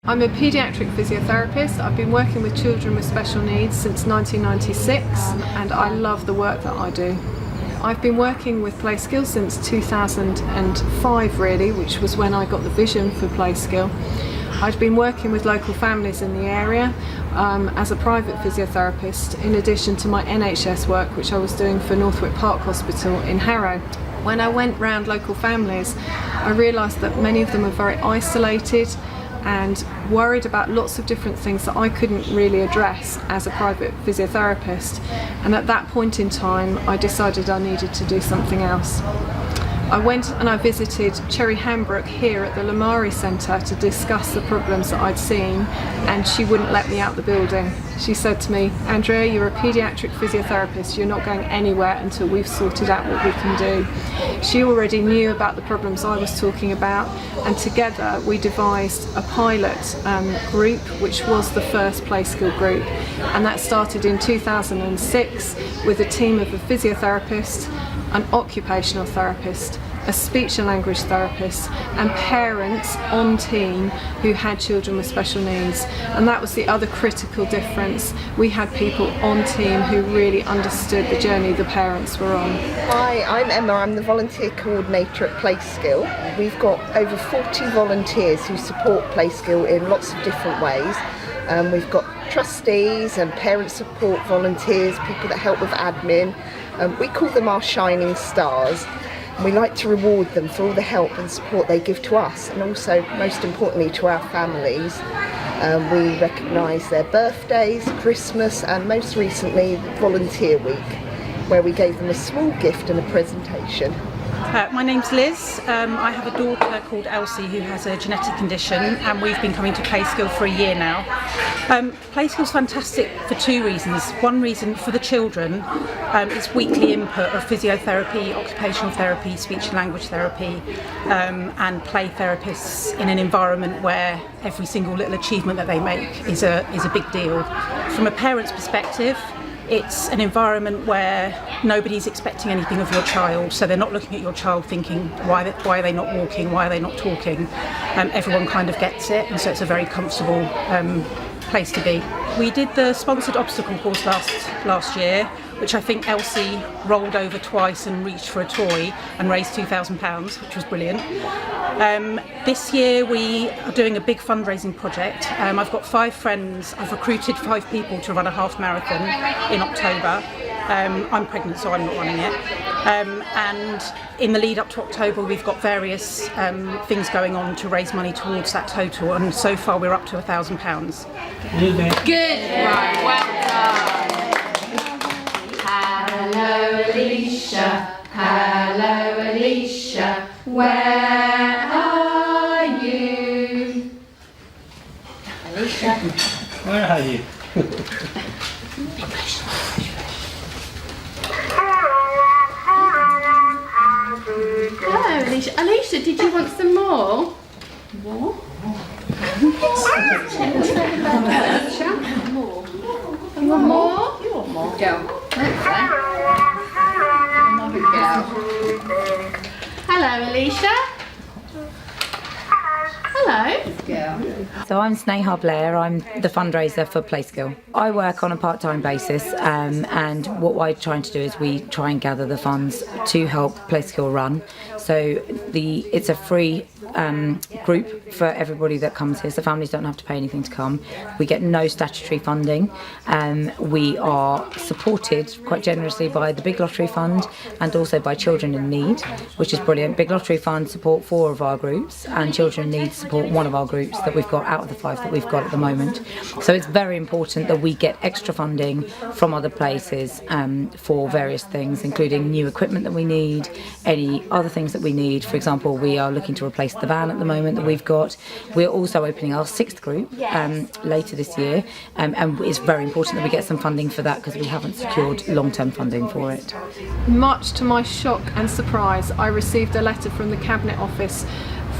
I'm a paediatric physiotherapist. I've been working with children with special needs since 1996 and I love the work that I do. I've been working with Playskill since 2005 really, which was when I got the vision for Playskill. I'd been working with local families in the area as a private physiotherapist in addition to my NHS work which I was doing for Northwick Park Hospital in Harrow. When I went round local families I realised that many of them are very isolated and worried about lots of different things that I couldn't really address as a private physiotherapist, and at that point in time I decided I needed to do something else. I went and I visited Cherry Hambrook here at the Lamari Centre to discuss the problems that I'd seen, and she wouldn't let me out the building. She said to me, "Andrea, you're a paediatric physiotherapist, you're not going anywhere until we've sorted out what we can do." She already knew about the problems I was talking about, and together we devised a pilot group which was the first Playskill group, and that started in 2006 with a team of a physiotherapist, an occupational therapist, a speech and language therapist and parents on team who had children with special needs. And that was the other critical difference. We had people on team who really understood the journey the parents were on. Hi, I'm Emma. I'm the volunteer coordinator at Playskill. We've got over 40 volunteers who support Playskill in lots of different ways. We've got trustees and parent support volunteers, people that help with admin. We call them our shining stars. We like to reward them for all the help and support they give to us, and also, most importantly, to our families. We recognise their birthdays, Christmas, and most recently, Volunteer Week, where we gave them a small gift and a presentation. My name's Liz. I have a daughter called Elsie who has a genetic condition, and we've been coming to Playskill for a year now. Playskill's fantastic for two reasons. One reason for the children, it's weekly input of physiotherapy, occupational therapy, speech and language therapy, and play therapists in an environment where every single little achievement that they make is a big deal. From a parent's perspective, it's an environment where nobody's expecting anything of your child, so they're not looking at your child thinking, why are they not walking, why are they not talking? Everyone kind of gets it, and so it's a very comfortable place to be. We did the sponsored obstacle course last year, which I think Elsie rolled over twice and reached for a toy and raised £2,000, which was brilliant. This year we are doing a big fundraising project. I've got 5 friends, I've recruited 5 people to run a half marathon in October. I'm pregnant, so I'm not running it. And in the lead up to October we've got various things going on to raise money towards that total, and so far we're up to £1,000. Good, right, well done. Hello Alicia, hello Alicia, where are you? Alicia. Where are you? Hello Alicia. Alicia, did you want some more? More? Alicia? More. You want more? You want more? Go. Hello, Alicia. Hello. So I'm Sneha Blair, I'm the fundraiser for Playskill. I work on a part-time basis and what we're trying to do is we try and gather the funds to help Playskill run. So it's a free group for everybody that comes here, so families don't have to pay anything to come. We get no statutory funding. We are supported quite generously by the Big Lottery Fund and also by Children in Need, which is brilliant. Big Lottery Fund support 4 of our groups and Children in Need support 1 of our groups that we've got out of the 5 that we've got at the moment. So it's very important that we get extra funding from other places for various things, including new equipment that we need, any other things that we need. For example, we are looking to replace the van at the moment that we've got. We're also opening our 6th group later this year, and it's very important that we get some funding for that because we haven't secured long-term funding for it. Much to my shock and surprise, I received a letter from the Cabinet Office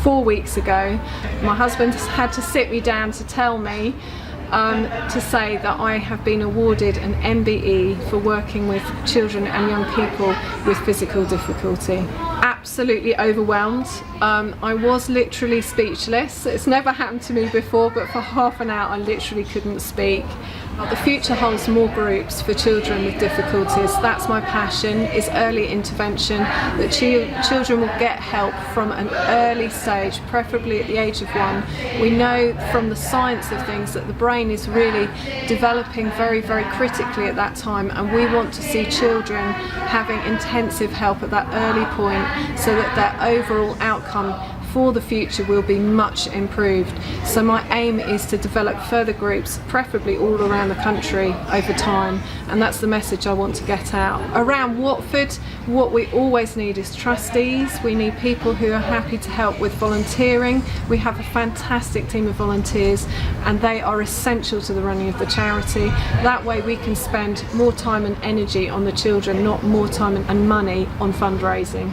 4 weeks ago. My husband had to sit me down to tell me to say that I have been awarded an MBE for working with children and young people with physical difficulty. Absolutely overwhelmed. I was literally speechless. It's never happened to me before, but for half an hour I literally couldn't speak. The future holds more groups for children with difficulties. That's my passion, is early intervention, that children will get help from an early stage, preferably at the age of 1. We know from the science of things that the brain is really developing very, very critically at that time, and we want to see children having intensive help at that early point so that their overall outcome for the future will be much improved. So my aim is to develop further groups, preferably all around the country over time, and that's the message I want to get out. Around Watford, what we always need is trustees. We need people who are happy to help with volunteering. We have a fantastic team of volunteers and they are essential to the running of the charity. That way we can spend more time and energy on the children, not more time and money on fundraising.